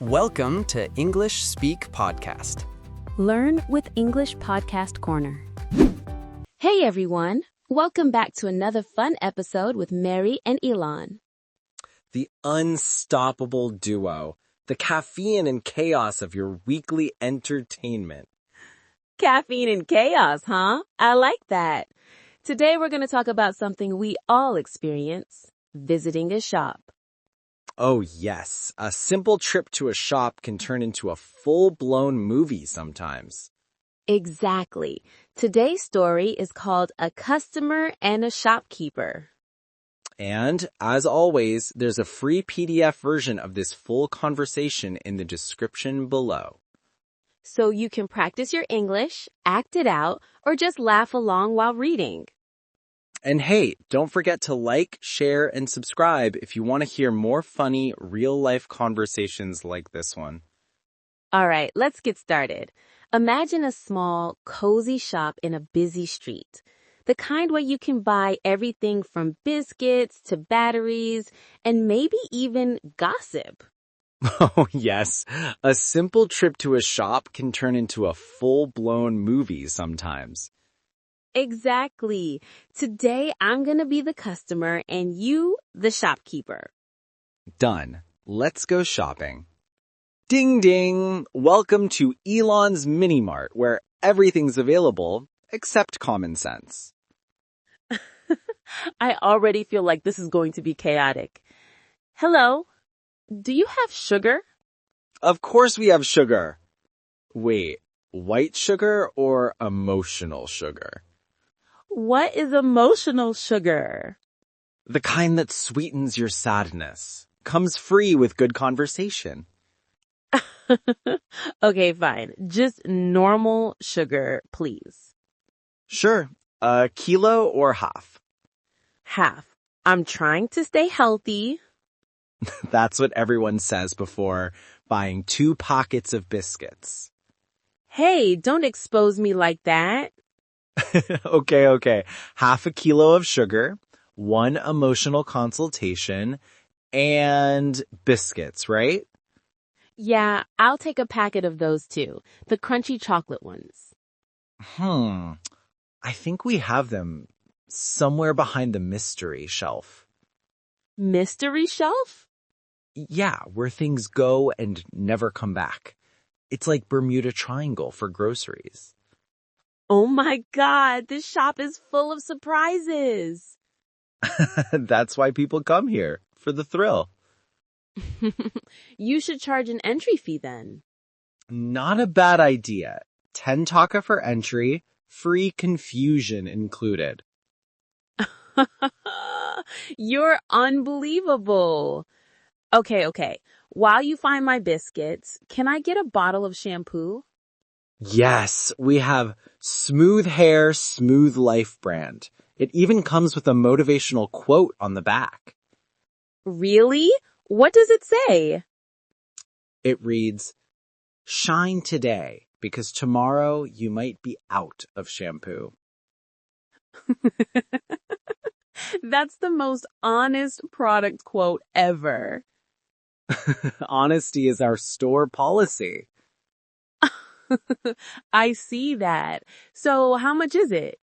Welcome to English Speak Podcast. Learn with English Podcast Corner. Hey everyone! Welcome back to another fun episode with Merry and Elon. The unstoppable duo, the caffeine and chaos of your weekly entertainment. Caffeine and chaos, huh? I like that. Today we're going to talk about something we all experience, visiting a shop. Oh yes, a simple trip to a shop can turn into a full-blown movie sometimes. Exactly. Today's story is called A Customer and a Shopkeeper. And, as always, there's a free PDF version of this full conversation in the description below. So you can practice your English, act it out, or just laugh along while reading. And hey, don't forget to like, share, and subscribe if you want to hear more funny, real-life conversations like this one. All right, let's get started. Imagine a small, cozy shop in a busy street. The kind where you can buy everything from biscuits to batteries and maybe even gossip. Oh yes, a simple trip to a shop can turn into a full-blown movie sometimes. Exactly. Today, I'm going to be the customer and you, the shopkeeper. Done. Let's go shopping. Ding ding! Welcome to Elon's Mini Mart, where everything's available except common sense. I already feel like this is going to be chaotic. Hello, do you have sugar? Of course we have sugar. Wait, white sugar or emotional sugar? What is emotional sugar? The kind that sweetens your sadness. Comes free with good conversation. Okay, fine. Just normal sugar, please. Sure. A kilo or half? Half. I'm trying to stay healthy. That's what everyone says before buying 2 pockets of biscuits. Hey, don't expose me like that. Okay. Half a kilo of sugar, 1 emotional consultation, and biscuits, right? Yeah, I'll take a packet of those too. The crunchy chocolate ones. I think we have them somewhere behind the mystery shelf. Mystery shelf? Yeah, where things go and never come back. It's like Bermuda Triangle for groceries. Oh my God, this shop is full of surprises. That's why people come here, for the thrill. You should charge an entry fee then. Not a bad idea. 10 taka for entry, free confusion included. You're unbelievable. Okay. While you find my biscuits, can I get a bottle of shampoo? Yes, we have Smooth Hair, Smooth Life brand. It even comes with a motivational quote on the back. Really? What does it say? It reads, "Shine today, because tomorrow you might be out of shampoo." That's the most honest product quote ever. Honesty is our store policy. I see that. So how much is it?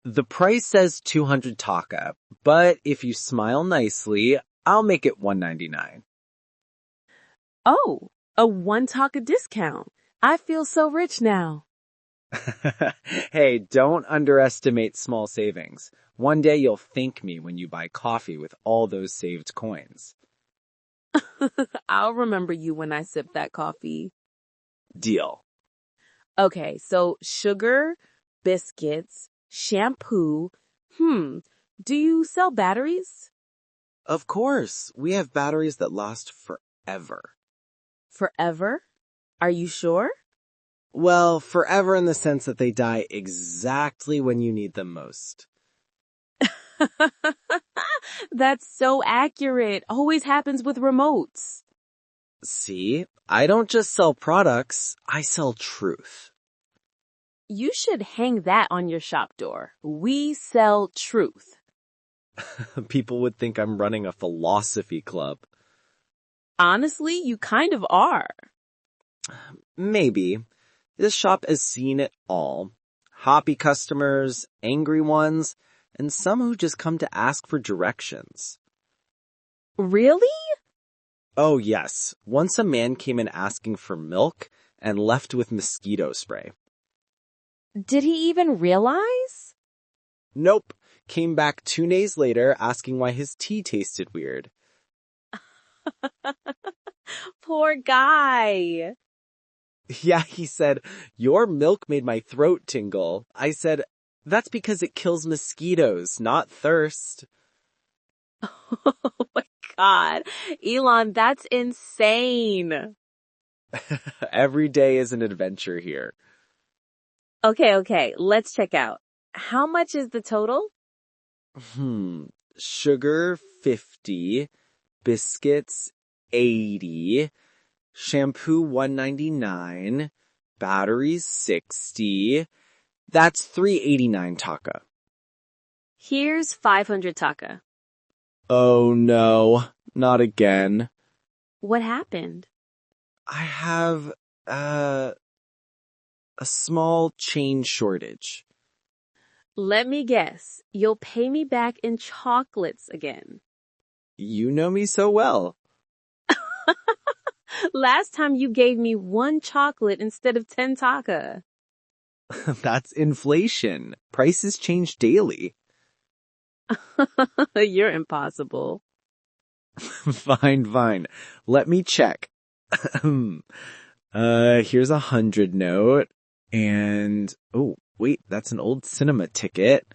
The price says 200 taka, but if you smile nicely, I'll make it 199. Oh, a 1 taka discount. I feel so rich now. Hey, don't underestimate small savings. One day you'll thank me when you buy coffee with all those saved coins. I'll remember you when I sip that coffee. Deal. Okay, so sugar, biscuits, shampoo. Do you sell batteries? Of course, we have batteries that last forever. Forever? Are you sure? Well, forever in the sense that they die exactly when you need them most. That's so accurate. Always happens with remotes. See, I don't just sell products, I sell truth. You should hang that on your shop door. We sell truth. People would think I'm running a philosophy club. Honestly, you kind of are. Maybe. This shop has seen it all. Happy customers, angry ones, and some who just come to ask for directions. Really? Oh yes, once a man came in asking for milk and left with mosquito spray. Did he even realize? Nope, came back 2 days later asking why his tea tasted weird. Poor guy. Yeah, he said, your milk made my throat tingle. I said, that's because it kills mosquitoes, not thirst. Oh my God. Elon, that's insane. Every day is an adventure here. Okay, let's check out. How much is the total? Sugar, 50. Biscuits, 80. Shampoo, $1.99. Batteries, 60. That's $3.89 taka. Here's 500 taka. Oh no, not again. What happened? I have, a small change shortage. Let me guess. You'll pay me back in chocolates again. You know me so well. Last time you gave me 1 chocolate instead of 10 taka. That's inflation. Prices change daily. You're impossible. Fine. Let me check. Here's 100 note. And, oh, wait, that's an old cinema ticket.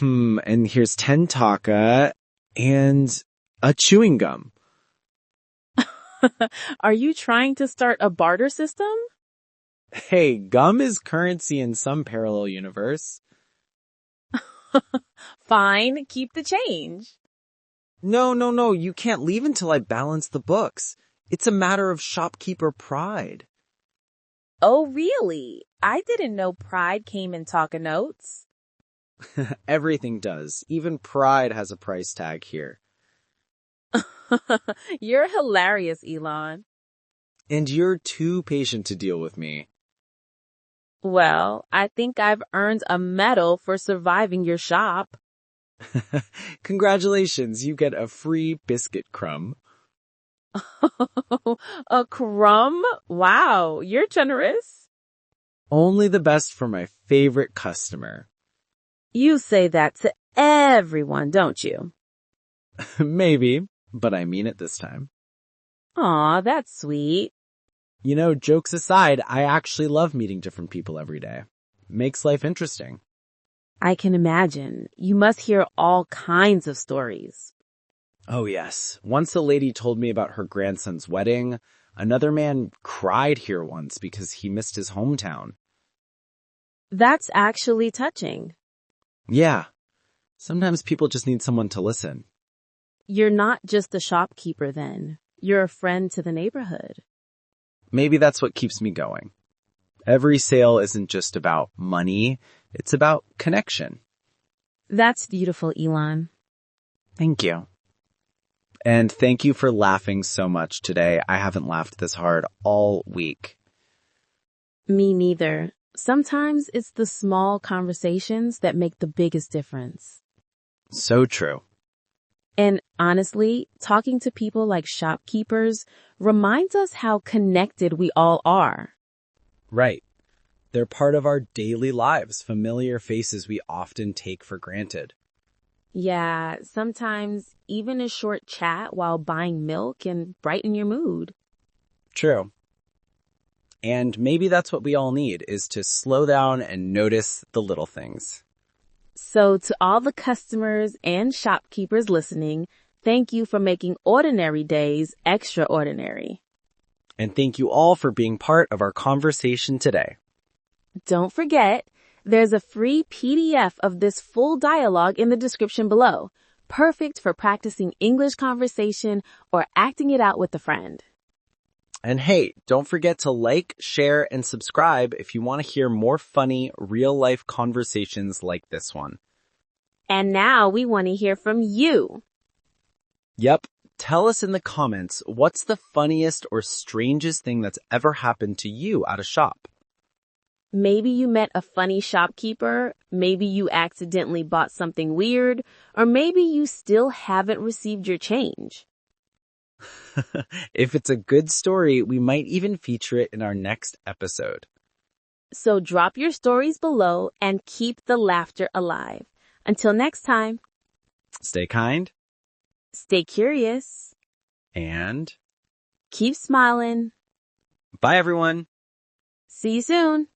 And here's 10 taka and a chewing gum. Are you trying to start a barter system? Hey, gum is currency in some parallel universe. Fine, keep the change. No, you can't leave until I balance the books. It's a matter of shopkeeper pride. Oh, really? I didn't know pride came in taka notes. Everything does. Even pride has a price tag here. You're hilarious, Elon. And you're too patient to deal with me. Well, I think I've earned a medal for surviving your shop. Congratulations, you get a free biscuit crumb. A crumb? Wow, you're generous. Only the best for my favorite customer. You say that to everyone, don't you? Maybe, but I mean it this time. Aw, that's sweet. You know, jokes aside, I actually love meeting different people every day. Makes life interesting. I can imagine. You must hear all kinds of stories. Oh yes. Once a lady told me about her grandson's wedding. Another man cried here once because he missed his hometown. That's actually touching. Yeah. Sometimes people just need someone to listen. You're not just a shopkeeper then. You're a friend to the neighborhood. Maybe that's what keeps me going. Every sale isn't just about money. It's about connection. That's beautiful, Elon. Thank you. And thank you for laughing so much today. I haven't laughed this hard all week. Me neither. Sometimes it's the small conversations that make the biggest difference. So true. And honestly, talking to people like shopkeepers reminds us how connected we all are. Right. They're part of our daily lives, familiar faces we often take for granted. Yeah, sometimes even a short chat while buying milk can brighten your mood. True. And maybe that's what we all need, is to slow down and notice the little things. So to all the customers and shopkeepers listening, thank you for making ordinary days extraordinary. And thank you all for being part of our conversation today. Don't forget, there's a free PDF of this full dialogue in the description below, perfect for practicing English conversation or acting it out with a friend. And hey, don't forget to like, share, and subscribe if you want to hear more funny, real-life conversations like this one. And now we want to hear from you. Yep, Tell us in the comments, what's the funniest or strangest thing that's ever happened to you at a shop? Maybe you met a funny shopkeeper, maybe you accidentally bought something weird, or maybe you still haven't received your change. If it's a good story, we might even feature it in our next episode. So drop your stories below and keep the laughter alive. Until next time, Stay kind stay curious, and keep smiling. bye everyone. See you soon.